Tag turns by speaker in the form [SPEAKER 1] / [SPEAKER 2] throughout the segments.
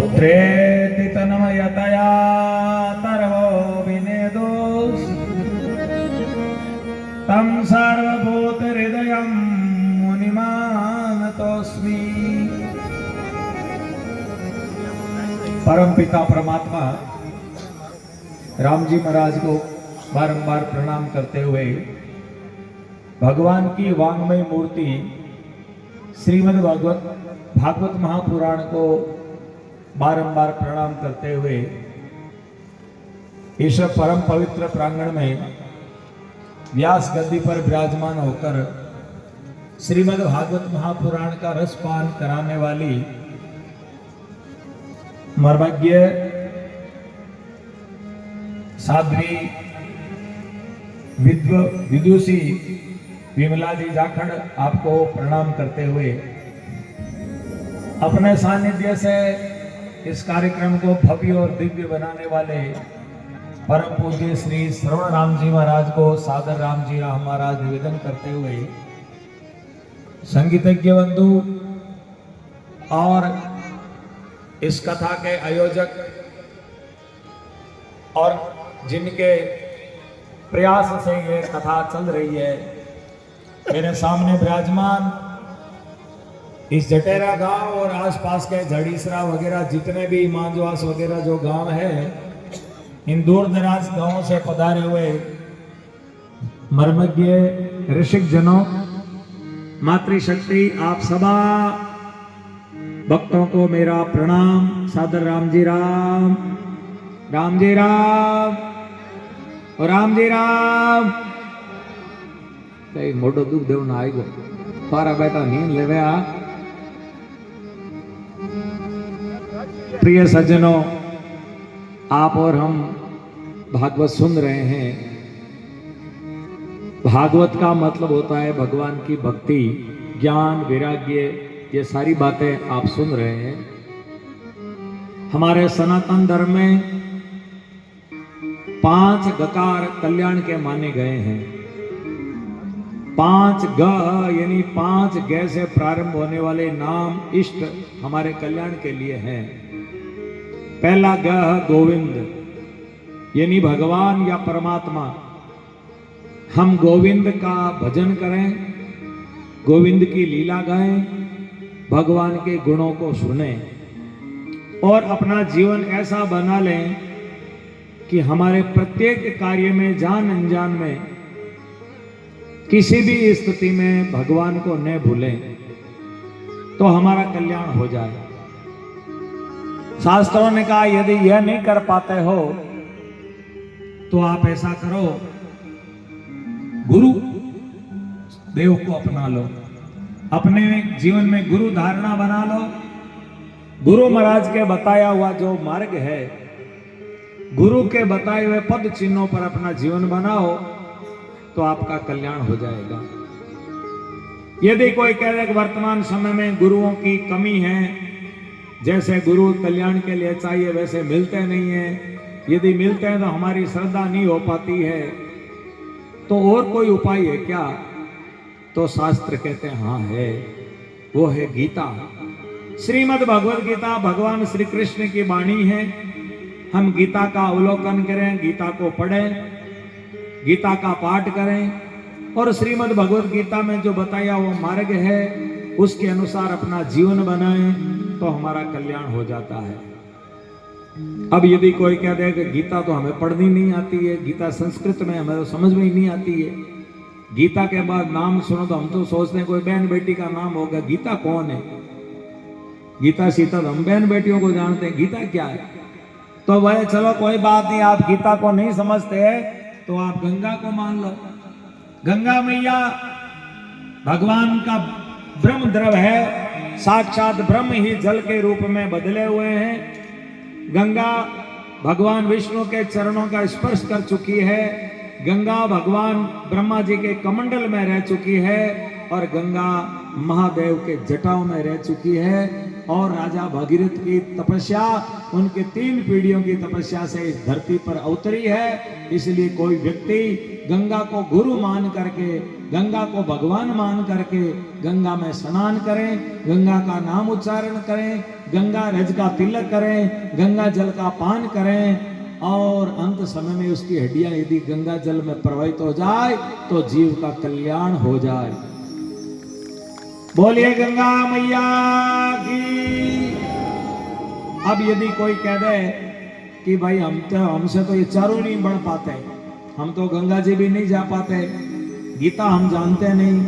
[SPEAKER 1] पुत्रेति तन्मयतया तर्वो विनेदोस् तं सर्वभूतहृदयं मुनिमानतोऽस्मि। परम पिता परमात्मा राम जी महाराज को बारंबार प्रणाम करते हुए भगवान की वांग्मय मूर्ति श्रीमद् भागवत महापुराण को बारंबार प्रणाम करते हुए इस परम पवित्र प्रांगण में व्यास गद्दी पर विराजमान होकर श्रीमद् भागवत महापुराण का रसपान कराने वाली मर्मज्ञ साध्वी विदुषी विमला जी जाखड़ आपको प्रणाम करते हुए अपने सानिध्य से इस कार्यक्रम को भव्य और दिव्य बनाने वाले परम पूज्य श्री श्रवण राम जी महाराज को सादर राम जी राम महाराज निवेदन करते हुए संगीतज्ञ बंधु और इस कथा के आयोजक और जिनके प्रयास से ये कथा चल रही है, मेरे सामने विराजमान इस जटेरा गांव और आसपास के झड़ीसरा वगैरह जितने भी मांजवास वगैरह जो गांव है, इन दूर दराज गांवों से पधारे हुए मर्मज्ञ ऋषिक जनों, मातृशक्ति, आप सभा भक्तों को मेरा प्रणाम। सादर राम जी राम, राम जी राम और राम जी राम। कई मोटो दुख देव ना आई गो पारा बेटा नींद लेवे आ। प्रिय सज्जनों, आप और हम भागवत सुन रहे हैं। भागवत का मतलब होता है भगवान की भक्ति, ज्ञान, वैराग्य, ये सारी बातें आप सुन रहे हैं। हमारे सनातन धर्म में 5 गकार कल्याण के माने गए हैं। 5 ग यानी 5 ग से प्रारंभ होने वाले नाम इष्ट हमारे कल्याण के लिए हैं। पहला ग गोविंद यानी भगवान या परमात्मा। हम गोविंद का भजन करें, गोविंद की लीला गाएं, भगवान के गुणों को सुने और अपना जीवन ऐसा बना लें कि हमारे प्रत्येक कार्य में, जान अनजान में, किसी भी स्थिति में भगवान को न भूलें तो हमारा कल्याण हो जाए। शास्त्रों ने कहा यदि यह नहीं कर पाते हो तो आप ऐसा करो, गुरु देव को अपना लो, अपने जीवन में गुरु धारणा बना लो। गुरु महाराज के बताया हुआ जो मार्ग है, गुरु के बताए हुए पद चिन्हों पर अपना जीवन बनाओ तो आपका कल्याण हो जाएगा। यदि कोई कह दे कि वर्तमान समय में गुरुओं की कमी है, जैसे गुरु कल्याण के लिए चाहिए वैसे मिलते नहीं है, यदि मिलते हैं तो हमारी श्रद्धा नहीं हो पाती है, तो और कोई उपाय है क्या? तो शास्त्र कहते हैं हाँ है, वो है गीता। श्रीमद् भगवद गीता भगवान श्री कृष्ण की वाणी है। हम गीता का अवलोकन करें, गीता को पढ़ें, गीता का पाठ करें और श्रीमद् भगवद गीता में जो बताया वो मार्ग है उसके अनुसार अपना जीवन बनाएं तो हमारा कल्याण हो जाता है। अब यदि कोई कह दे कि गीता तो हमें पढ़नी नहीं आती है, गीता संस्कृत में हमें तो समझ में ही नहीं आती है, गीता के बाद नाम सुनो तो हम तो सोचते हैं कोई बहन बेटी का नाम होगा। गीता कौन है? गीता सीता तो हम बहन बेटियों को जानते हैं, गीता क्या है? तो वह चलो कोई बात नहीं, आप गीता को नहीं समझते तो आप गंगा को मान लो। गंगा मैया भगवान का ब्रह्म द्रव है, साक्षात ब्रह्म ही जल के रूप में बदले हुए हैं। गंगा भगवान विष्णु के चरणों का स्पर्श कर चुकी है, गंगा भगवान ब्रह्मा जी के कमंडल में रह चुकी है और गंगा महादेव के जटाओं में रह चुकी है। और राजा भगीरथ की तपस्या, उनके 3 पीढ़ियों की तपस्या से इस धरती पर अवतरी है। इसलिए कोई व्यक्ति गंगा को गुरु मान करके, गंगा को भगवान मान करके गंगा में स्नान करें, गंगा का नाम उच्चारण करें, गंगा रज का तिलक करें, गंगा जल का पान करें और अंत समय में उसकी हड्डियां यदि गंगा जल में प्रवाहित हो जाए तो जीव का कल्याण हो जाए। बोलिए गंगा मैया की। अब यदि कोई कह दे कि भाई हमसे तो ये चारों नहीं बढ़ पाते, हम तो गंगा जी भी नहीं जा पाते, गीता हम जानते नहीं,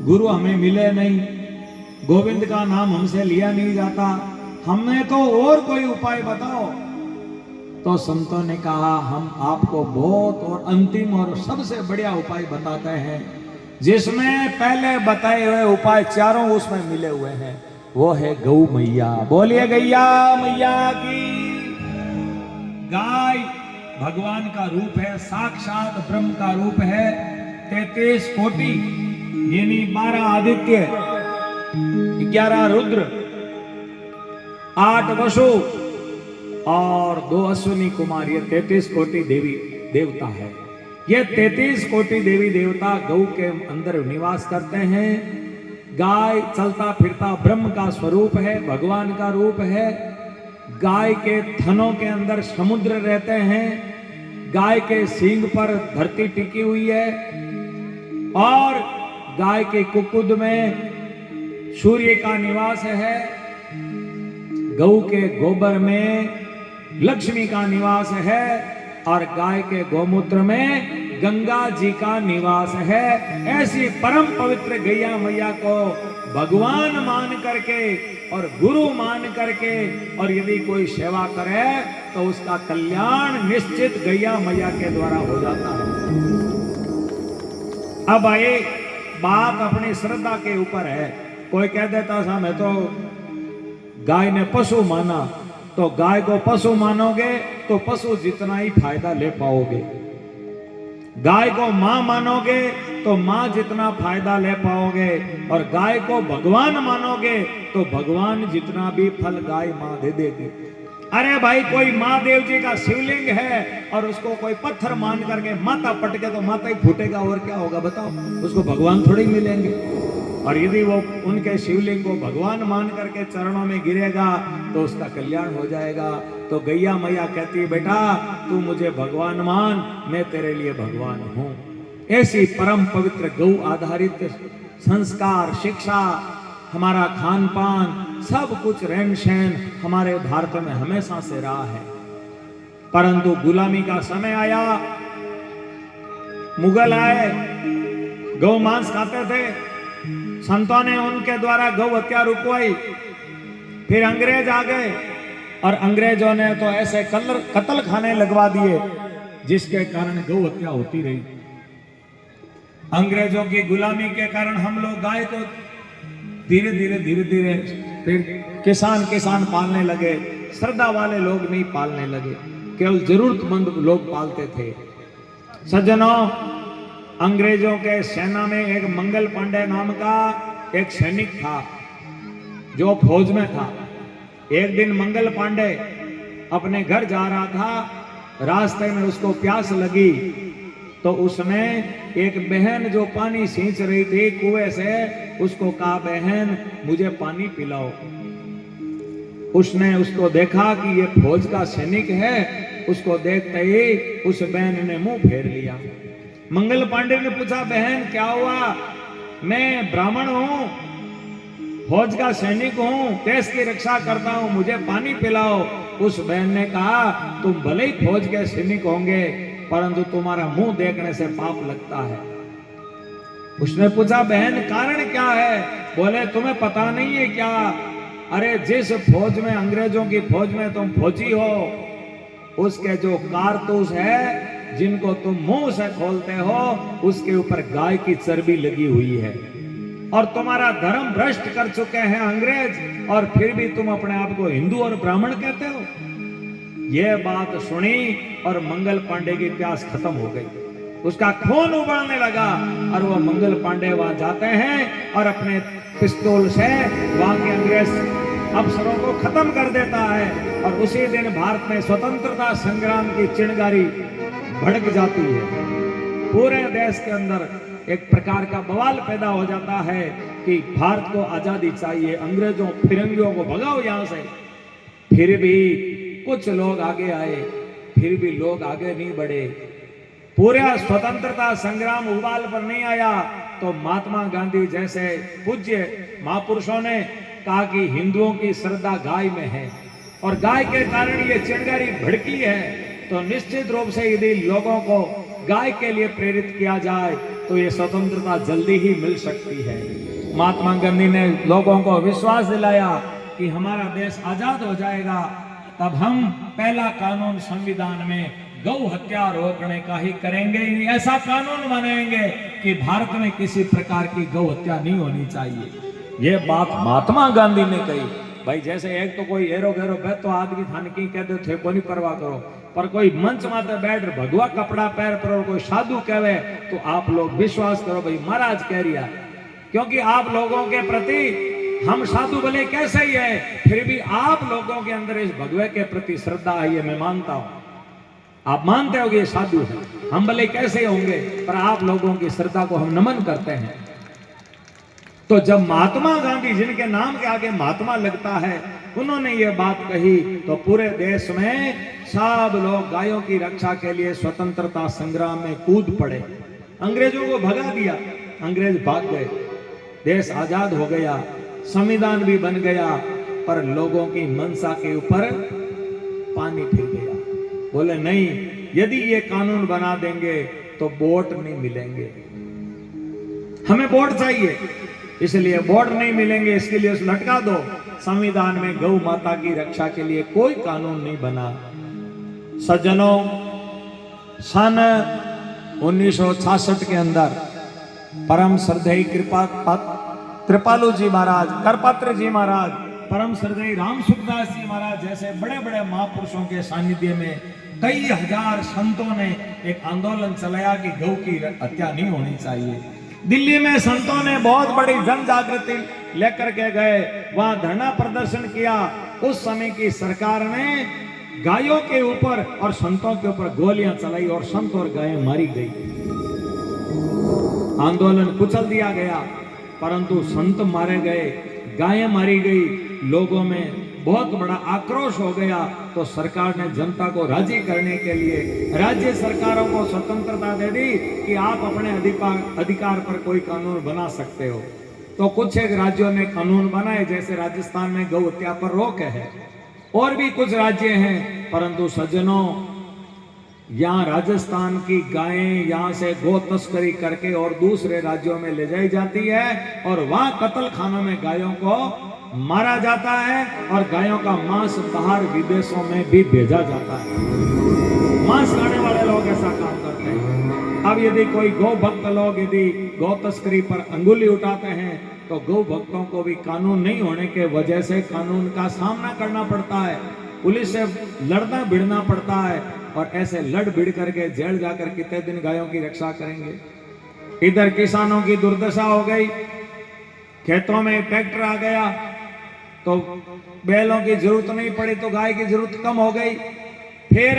[SPEAKER 1] गुरु हमें मिले नहीं, गोविंद का नाम हमसे लिया नहीं जाता, हमें तो और कोई उपाय बताओ। तो संतों ने कहा हम आपको बहुत और अंतिम और सबसे बढ़िया उपाय बताते हैं, जिसमें पहले बताए हुए उपाय चारों उसमें मिले हुए हैं, वो है गौ मैया। बोलिए गैया मैया की। गाय भगवान का रूप है, साक्षात ब्रह्म का रूप है। 33 कोटि यानी 12 आदित्य, 11 रुद्र, 8 वसु और 2 अश्विनी कुमार, ये 33 कोटि देवी देवता है। ये 33 कोटि देवी देवता गौ के अंदर निवास करते हैं। गाय चलता फिरता ब्रह्म का स्वरूप है, भगवान का रूप है। गाय के थनों के अंदर समुद्र रहते हैं, गाय के सींग पर धरती टिकी हुई है और गाय के कुकुद में सूर्य का निवास है। गौ के गोबर में लक्ष्मी का निवास है और गाय के गोमूत्र में गंगा जी का निवास है। ऐसी परम पवित्र गैया मैया को भगवान मान करके और गुरु मान करके और यदि कोई सेवा करे तो उसका कल्याण निश्चित गैया मैया के द्वारा हो जाता है। अब आए बात अपनी श्रद्धा के ऊपर है। कोई कह देता था मैं तो गाय ने पशु माना, तो गाय को पशु मानोगे तो पशु जितना ही फायदा ले पाओगे, गाय को मां मानोगे तो मां जितना फायदा ले पाओगे, और गाय को भगवान मानोगे तो भगवान जितना भी फल गाय मां दे देगी। अरे भाई कोई महादेव जी का शिवलिंग है और उसको कोई पत्थर मान करके माथा पटके तो माथा ही फूटेगा, और क्या होगा बताओ, उसको भगवान थोड़ी मिलेंगे। और यदि वो उनके शिवलिंग को भगवान मान करके चरणों में गिरेगा तो उसका कल्याण हो जाएगा। तो गैया मैया कहती है बेटा तू मुझे भगवान मान, मैं तेरे लिए भगवान हूं। ऐसी परम पवित्र गौ आधारित संस्कार, शिक्षा, हमारा खान पान, सब कुछ रहन सहन हमारे भारत में हमेशा से रहा है। परंतु गुलामी का समय आया, मुगल आए, गौ मांस खाते थे, संतों ने उनके द्वारा गौ हत्या रुकवाई। फिर अंग्रेज आ गए और अंग्रेजों ने तो ऐसे कत्ल खाने लगवा दिए जिसके कारण गौ हत्या होती रही। अंग्रेजों की गुलामी के कारण हम लोग गाय को धीरे धीरे फिर किसान पालने लगे, श्रद्धा वाले लोग नहीं पालने लगे, केवल जरूरतमंद लोग पालते थे। सज्जनों, अंग्रेजों के सेना में एक मंगल पांडे नाम का एक सैनिक था जो फौज में था। एक दिन मंगल पांडे अपने घर जा रहा था, रास्ते में उसको प्यास लगी तो उसने एक बहन जो पानी सींच रही थी कुएं से, उसको कहा बहन मुझे पानी पिलाओ। उसने उसको देखा कि ये फौज का सैनिक है, उसको देखते ही उस बहन ने मुंह फेर लिया। मंगल पांडे ने पूछा बहन क्या हुआ? मैं ब्राह्मण हूं, फौज का सैनिक हूं, देश की रक्षा करता हूं, मुझे पानी पिलाओ। उस बहन ने कहा तुम भले ही फौज के सैनिक होंगे परंतु तुम्हारा मुंह देखने से पाप लगता है। उसने पूछा बहन कारण क्या है? बोले तुम्हें पता नहीं है क्या? अरे जिस फौज में, अंग्रेजों की फौज में तुम फौजी हो, उसके जो कारतूस है जिनको तुम मुंह से खोलते हो उसके ऊपर गाय की चर्बी लगी हुई है, और तुम्हारा धर्म भ्रष्ट कर चुके हैं अंग्रेज, और फिर भी तुम अपने आप को हिंदू और ब्राह्मण कहते हो। यह बात सुनी और मंगल पांडे की प्यास खत्म हो गई, उसका खून उबलने लगा और वो मंगल पांडे वहां जाते हैं और अपने पिस्तौल से वहां के अंग्रेज अफसरों को खत्म कर देता है। और उसी दिन भारत में स्वतंत्रता संग्राम की चिंगारी भड़क जाती है। पूरे देश के अंदर एक प्रकार का बवाल पैदा हो जाता है कि भारत को आजादी चाहिए, अंग्रेजों फिरंगियों को भगाओ यहां से। फिर भी कुछ लोग आगे आए, फिर भी लोग आगे नहीं बढ़े। पूरा स्वतंत्रता संग्राम उबाल पर नहीं आया तो महात्मा गांधी जैसे पूज्य महापुरुषों ने कहा कि हिंदुओं की श्रद्धा गाय में है और गाय के कारण ये चिंगारी भड़की है, तो निश्चित रूप से यदि लोगों को गाय के लिए प्रेरित किया जाए तो ये स्वतंत्रता जल्दी ही मिल सकती है। महात्मा गांधी ने लोगों को विश्वास दिलाया कि हमारा देश आजाद हो जाएगा, तब हम पहला कानून संविधान में गौ हत्या रोकने का ही करेंगे। ऐसा कानून बनाएंगे कि भारत में किसी प्रकार की गौ हत्या नहीं होनी चाहिए। ये बात महात्मा गांधी ने कही। भाई जैसे एक तो कोई एरो घेरो बैठ तो आदमी थाने की कहते थे कोई परवाह करो, पर कोई मंच माते बैठ भगवा कपड़ा पैर पर कोई साधु कहे तो आप लोग विश्वास करो भाई महाराज कह रिया, क्योंकि आप लोगों के प्रति हम साधु भले कैसे ही है, फिर भी आप लोगों के अंदर इस भगवे के प्रति श्रद्धा है, ये मैं मानता हूं। आप मानते हो कि ये साधु है, हम भले कैसे ही होंगे पर आप लोगों की श्रद्धा को हम नमन करते हैं। तो जब महात्मा गांधी, जिनके नाम के आगे महात्मा लगता है, उन्होंने ये बात कही तो पूरे देश में सब लोग गायों की रक्षा के लिए स्वतंत्रता संग्राम में कूद पड़े। अंग्रेजों को भगा दिया, अंग्रेज भाग गए, देश आजाद हो गया, संविधान भी बन गया, पर लोगों की मनसा के ऊपर पानी फिर गया। बोले नहीं, यदि ये कानून बना देंगे तो वोट नहीं मिलेंगे, हमें वोट चाहिए, इसलिए वोट नहीं मिलेंगे, इसके लिए लटका दो। संविधान में गौ माता की रक्षा के लिए कोई कानून नहीं बना। सज्जनों, सन 1966 के अंदर परम श्रद्धेय कृपालु जी महाराज, करपात्र जी महाराज, परम श्रद्धेय राम सुखदास जी महाराज जैसे बड़े बड़े महापुरुषों के सानिध्य में कई हजार संतों ने एक आंदोलन चलाया कि गौ की हत्या नहीं होनी चाहिए। दिल्ली में संतों ने बहुत बड़ी जन जागृति लेकर के गए, वहां धरना प्रदर्शन किया। उस समय की सरकार ने गायों के ऊपर और संतों के ऊपर गोलियां चलाई और संत और गायें मारी गई। आंदोलन कुचल दिया गया, परंतु संत मारे गए, गायें मारी गई। लोगों में बहुत बड़ा आक्रोश हो गया, तो सरकार ने जनता को राजी करने के लिए राज्य सरकारों को स्वतंत्रता दे दी कि आप अपने अधिकार पर कोई कानून बना सकते हो। तो कुछ एक राज्यों ने कानून बनाए, जैसे राजस्थान में गौ हत्या पर रोक है, और भी कुछ राज्य हैं। परंतु सज्जनों, यहाँ राजस्थान की गायें यहाँ से गो तस्करी करके और दूसरे राज्यों में ले जाई जाती है और वहां कत्ल खानों में गायों को मारा जाता है और गायों का मांस बाहर विदेशों में भी भेजा जाता है। मांस खाने वाले लोग ऐसा काम करते हैं। अब यदि कोई गौ भक्त लोग यदि गौ तस्करी पर अंगुली उठाते हैं तो गौ भक्तों को भी कानून नहीं होने के वजह से कानून का सामना करना पड़ता है, पुलिस से लड़ना भिड़ना पड़ता है, और ऐसे लड़ भिड़ करके जेल जाकर कितने दिन गायों की रक्षा करेंगे। इधर किसानों की दुर्दशा हो गई, खेतों में ट्रैक्टर आ गया तो बैलों की जरूरत नहीं पड़ी तो गाय की जरूरत कम हो गई। फिर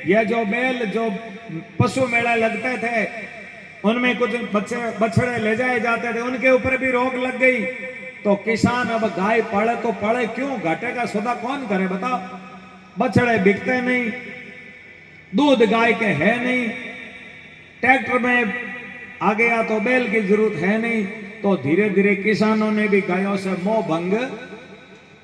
[SPEAKER 1] ये जो बैल जो पशु मेला लगते थे उनमें कुछ बछड़े ले जाए जाते थे, उनके ऊपर भी रोक लग गई। तो किसान अब गाय पाले तो पाले क्यों, घाटे का सौदा कौन करे बताओ। बछड़े बिकते नहीं, दूध गाय के है नहीं, ट्रैक्टर में आ गया तो बैल की जरूरत है नहीं। तो धीरे धीरे किसानों ने भी गायों से मोह भंग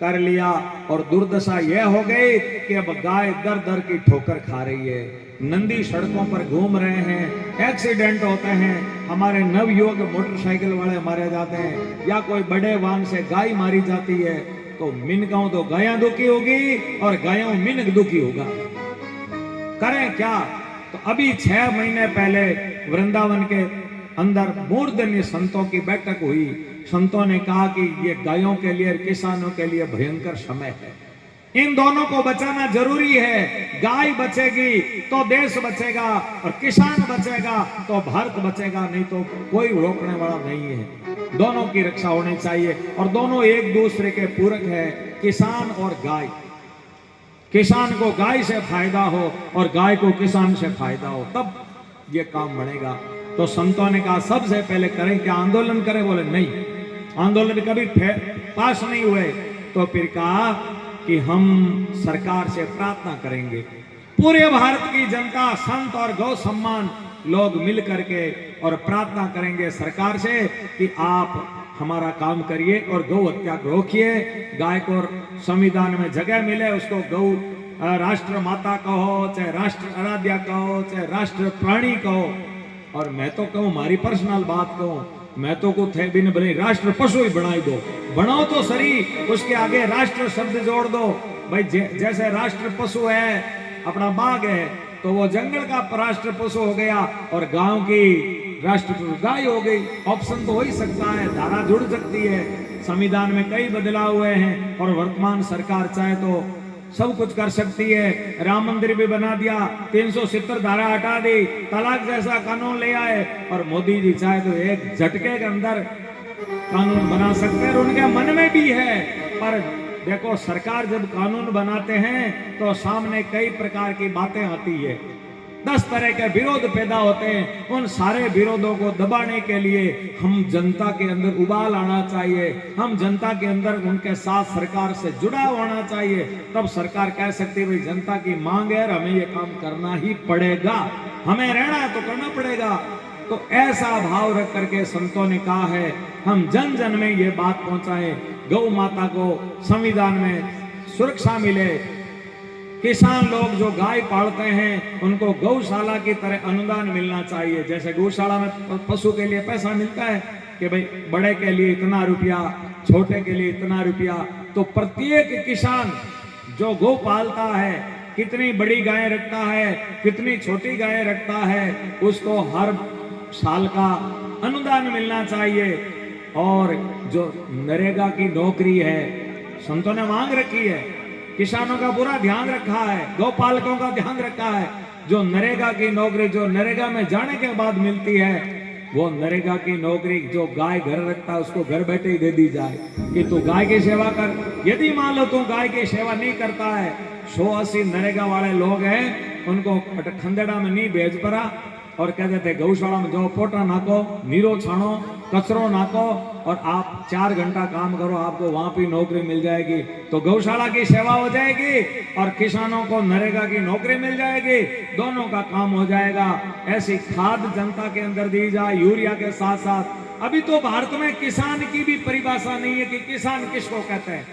[SPEAKER 1] कर लिया और दुर्दशा यह हो गई कि अब गाय दर दर की ठोकर खा रही है। नंदी सड़कों पर घूम रहे हैं, एक्सीडेंट होते हैं, हमारे नवयुवक मोटरसाइकिल वाले मारे जाते हैं, या कोई बड़े वाहन से गाय मारी जाती है। तो मिनकों तो गायां दुखी होगी और गायों मिनक दुखी होगा, करें क्या। तो अभी 6 महीने पहले वृंदावन के अंदर मूर्धन्य संतों की बैठक हुई। संतों ने कहा कि ये गायों के लिए, किसानों के लिए भयंकर समय है, इन दोनों को बचाना जरूरी है। गाय बचेगी तो देश बचेगा और किसान बचेगा तो भारत बचेगा, नहीं तो कोई रोकने वाला नहीं है। दोनों की रक्षा होनी चाहिए और दोनों एक दूसरे के पूरक है, किसान और गाय। किसान को गाय से फायदा हो और गाय को किसान से फायदा हो, तब ये काम बनेगा। तो संतों ने कहा सबसे पहले करें क्या, आंदोलन करें? बोले नहीं, आंदोलन कभी पास नहीं हुए, तो फिर कहा कि हम सरकार से प्रार्थना करेंगे। पूरे भारत की जनता, संत और गौ सम्मान लोग मिल करके और प्रार्थना करेंगे सरकार से कि आप हमारा काम करिए और गौ हत्या रोकिए, गाय को संविधान में जगह मिले, उसको गौ राष्ट्र माता कहो, चाहे राष्ट्र आराध्या कहो, चाहे राष्ट्र प्राणी कहो। और मैं तो कहूं, हमारी पर्सनल बात कहूं, मैं तो को थे बिन बने राष्ट्र पशु ही बनाई दो, बनाओ तो सही, उसके आगे राष्ट्र शब्द जोड़ दो भाई। जैसे राष्ट्र पशु है अपना बाघ है, तो वो जंगल का राष्ट्र पशु हो गया और गांव की राष्ट्र पशु गाय हो गई। ऑप्शन तो हो ही सकता है, धारा जुड़ सकती है। संविधान में कई बदलाव हुए हैं और वर्तमान सरकार चाहे तो सब कुछ कर सकती है। राम मंदिर भी बना दिया, 370 धारा हटा दी, तलाक जैसा कानून ले आए, और मोदी जी चाहे तो एक झटके के अंदर कानून बना सकते हैं। उनके मन में भी है, पर देखो सरकार जब कानून बनाते हैं तो सामने कई प्रकार की बातें आती है, 10 तरह के विरोध पैदा होते हैं। उन सारे विरोधों को दबाने के लिए हम जनता के अंदर उबाल आना चाहिए, हम जनता के अंदर उनके साथ सरकार से जुड़ा होना चाहिए। तब सरकार कह सकती है भाई जनता की मांग है और हमें ये काम करना ही पड़ेगा, हमें रहना है तो करना पड़ेगा। तो ऐसा भाव रख करके संतों ने कहा है हम जन जन में ये बात पहुंचाएं, गौ माता को संविधान में सुरक्षा मिले। किसान लोग जो गाय पालते हैं उनको गौशाला की तरह अनुदान मिलना चाहिए। जैसे गौशाला में पशु के लिए पैसा मिलता है कि भाई बड़े के लिए इतना रुपया, छोटे के लिए इतना रुपया, तो प्रत्येक किसान जो गौ पालता है, कितनी बड़ी गाय रखता है, कितनी छोटी गाय रखता है, उसको हर साल का अनुदान मिलना चाहिए। और जो नरेगा की नौकरी है, संतों ने मांग रखी है, किसानों का पूरा ध्यान रखा है, गौपालकों का ध्यान रखा है। जो नरेगा की नौकरी जो नरेगा में जाने के बाद मिलती है, वो नरेगा की नौकरी जो गाय घर रखता है उसको घर बैठे ही दे दी जाए कि तू गाय की सेवा कर। यदि मान लो तू गाय की सेवा नहीं करता है, 180 नरेगा वाले लोग हैं, उनको खंदेड़ा में नहीं भेज पड़ा और कहते थे गौशाला में जाओ, पोटा नाको, नीरो छानो, कचरो नाको और आप 4 घंटा काम करो, आपको वहां भी नौकरी मिल जाएगी। तो गौशाला की सेवा हो जाएगी और किसानों को नरेगा की नौकरी मिल जाएगी, दोनों का काम हो जाएगा। ऐसी खाद जनता के अंदर दी जाए यूरिया के साथ साथ। अभी तो भारत में किसान की भी परिभाषा नहीं है कि किसान किसको कहते हैं।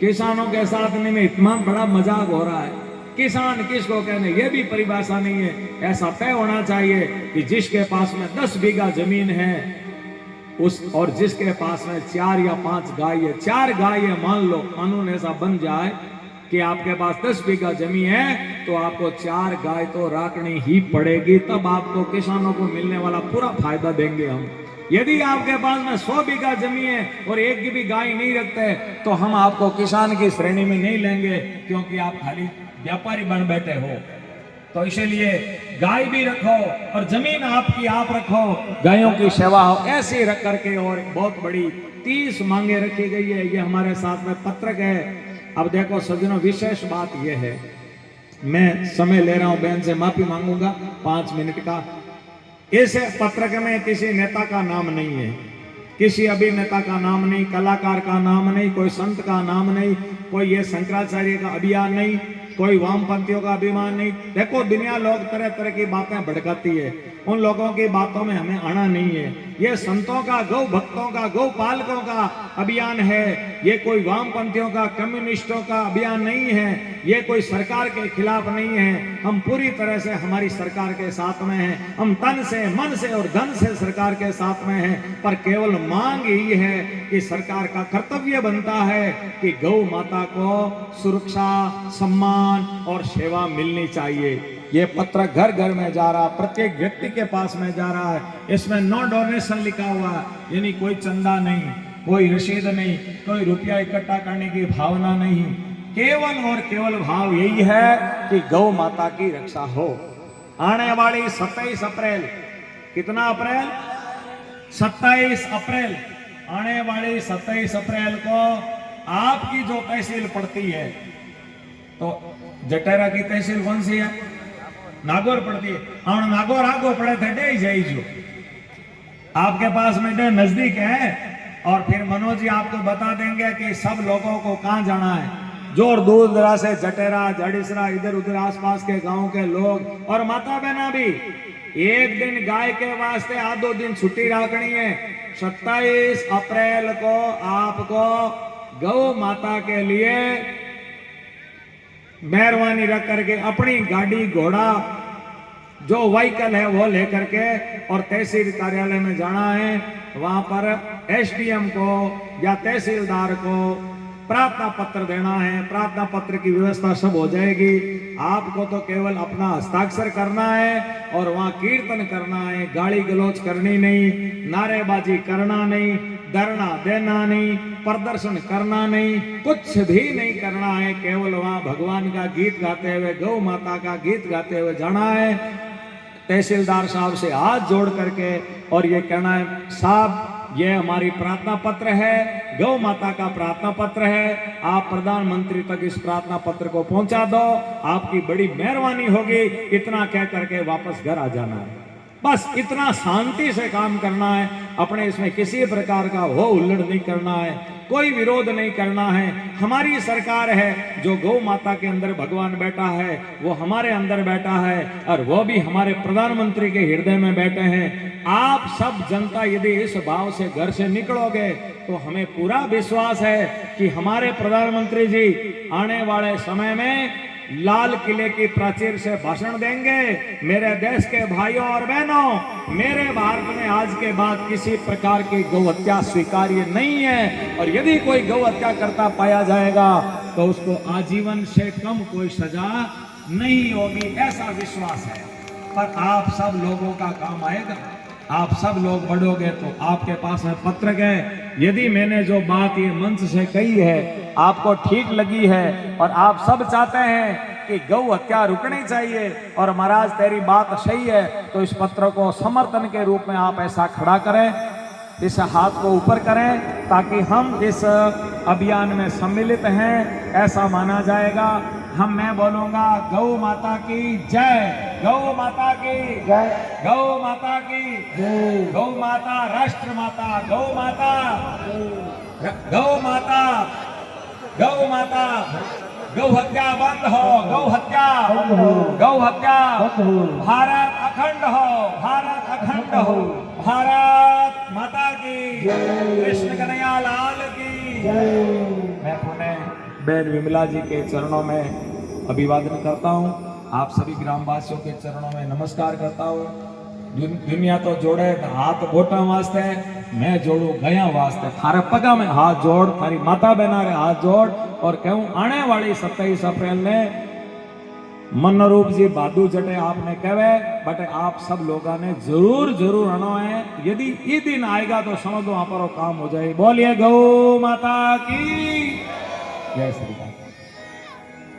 [SPEAKER 1] किसानों के साथ में इतना बड़ा मजाक हो रहा है, किसान किसको कहने ये भी परिभाषा नहीं है। ऐसा तय होना चाहिए कि जिसके पास में 10 बीघा जमीन है उस, और जिसके पास में 4 या 5 गाय है, 4 गाय है, मान लो कानून ऐसा बन जाए कि आपके पास 10 बीघा जमीन है तो आपको 4 गाय तो रखनी ही पड़ेगी, तब आपको किसानों को मिलने वाला पूरा फायदा देंगे हम। यदि आपके पास में 100 बीघा जमीन है और एक की भी गाय नहीं रखते तो हम आपको किसान की श्रेणी में नहीं लेंगे, क्योंकि आप खाली व्यापारी बन बैठे हो। तो इसलिए गाय भी रखो और जमीन आपकी आप रखो, गायों की सेवा हो, ऐसे रख करके। और बहुत बड़ी 30 मांगे रखी गई है, ये हमारे साथ में पत्रक है। अब देखो सज्जनों, विशेष बात यह है, मैं समय ले रहा हूं, बहन से माफी मांगूंगा 5 मिनट का। इस पत्रक में किसी नेता का नाम नहीं है, किसी अभिनेता का नाम नहीं, कलाकार का नाम नहीं, कोई संत का नाम नहीं, कोई ये शंकराचार्य का अभियान नहीं, कोई वामपंथियों का अभिमान नहीं। देखो दुनिया लोग तरह तरह की बातें भड़काती है, उन लोगों की बातों में हमें आना नहीं है। ये संतों का, गौ भक्तों का, गौ पालकों का अभियान है, ये कोई वामपंथियों का, कम्युनिस्टों का अभियान नहीं है, ये कोई सरकार के खिलाफ नहीं है। हम पूरी तरह से हमारी सरकार के साथ में हैं, हम तन से, मन से और धन से सरकार के साथ में हैं, पर केवल मांग ही है कि सरकार का कर्तव्य बनता है कि गौ माता को सुरक्षा, सम्मान और सेवा मिलनी चाहिए। ये पत्र घर घर में जा रहा, प्रत्येक व्यक्ति के पास में जा रहा है। इसमें नो डोनेशन लिखा हुआ है, यानी कोई चंदा नहीं, कोई रसीद नहीं, कोई रुपया इकट्ठा करने की भावना नहीं, केवल और केवल भाव यही है कि गौ माता की रक्षा हो। आने वाली 27 अप्रैल, कितना अप्रैल? 27 अप्रैल, आने वाली 27 अप्रैल को आपकी जो तहसील पड़ती है, तो जटेरा की तहसील कौन सी है? नागौर पड़ती है। हम नागौर आगो पड़े थे डे जाइजो, आपके पास में डे नजदीक है और फिर मनोज जी आपको बता देंगे कि सब लोगों को कहाँ जाना है, जो दूर दराज से जटेरा जड़ीसरा इधर उधर आसपास के गांव के लोग और माता बहना भी एक दिन गाय के वास्ते आधो दिन छुट्टी रखनी है। 27 अप्रैल को आपको गौ माता के लिए मेहरबानी रख करके अपनी गाड़ी घोड़ा जो व्हीकल है वो लेकर के और तहसील कार्यालय में जाना है। वहां पर एसडीएम को या तहसीलदार को प्रार्थना पत्र देना है। प्रार्थना पत्र की व्यवस्था सब हो जाएगी। आपको तो केवल अपना हस्ताक्षर करना है और वहां कीर्तन करना है, गाली गलौज करनी नहीं, नारेबाजी करना नहीं, धरना देना नहीं, प्रदर्शन करना नहीं, कुछ भी नहीं करना है। केवल वहां भगवान का गीत गाते हुए, गौ माता का गीत गाते हुए जाना है। तहसीलदार साहब से हाथ जोड़ करके और ये कहना है, साहब ये हमारी प्रार्थना पत्र है, गौ माता का प्रार्थना पत्र है, आप प्रधानमंत्री तक इस प्रार्थना पत्र को पहुंचा दो, आपकी बड़ी मेहरबानी होगी। इतना कह करके वापस घर आ जाना है। बस इतना शांति से काम करना है। अपने इसमें किसी प्रकार का हो हुल्लड़ नहीं करना है, कोई विरोध नहीं करना है। हमारी सरकार है, जो गौ माता के अंदर भगवान बैठा है वो हमारे अंदर बैठा है और वो भी हमारे प्रधानमंत्री के हृदय में बैठे हैं। आप सब जनता यदि इस भाव से घर से निकलोगे तो हमें पूरा विश्वास है कि हमारे प्रधानमंत्री जी आने वाले समय में लाल किले की प्राचीर से भाषण देंगे। मेरे देश के भाइयों और बहनों, मेरे भारत में आज के बाद किसी प्रकार की गौ हत्या स्वीकार्य नहीं है और यदि कोई गौ हत्या करता पाया जाएगा तो उसको आजीवन से कम कोई सजा नहीं होगी, ऐसा विश्वास है। पर आप सब लोगों का काम आएगा, आप सब लोग बढ़ोगे तो आपके पास में पत्र गए। यदि मैंने जो बात ये मंच से कही है आपको ठीक लगी है और आप सब चाहते हैं कि गौ हत्या रुकनी चाहिए और महाराज तेरी बात सही है, तो इस पत्र को समर्थन के रूप में आप ऐसा खड़ा करें, इस हाथ को ऊपर करें ताकि हम इस अभियान में सम्मिलित हैं, ऐसा माना जाएगा। मैं बोलूंगा गौ माता की जय, गौ माता की जय, गौ माता की जय, गौ माता राष्ट्र माता, गौ माता, गौ माता, गौ माता, गौ हत्या बंद हो, गौ हत्या, गौ हत्या, भारत अखंड हो, भारत अखंड हो, भारत माता की कृष्ण कन्हैया लाल की जय। मैं पुनः बहन विमला जी के चरणों में अभिवादन करता हूँ, आप सभी ग्रामवासियों के चरणों में नमस्कार करता हूँ। दुनिया तो जोड़े हाथ बोटा वास्ते, मैं जोड़ू गया वास्ते। थारे पगा में हाथ जोड़, थारी माता बहना रे हाथ जोड़ और कहूँ आने वाली 27 अप्रैल ने मनरूप जी बादू जटे आपने कहे बट आप सब लोगों ने जरूर जरूर आना है। यदि ये दिन आएगा तो समझ लो वहां पर काम हो जाए। बोलिए गौ माता की जय श्री राम।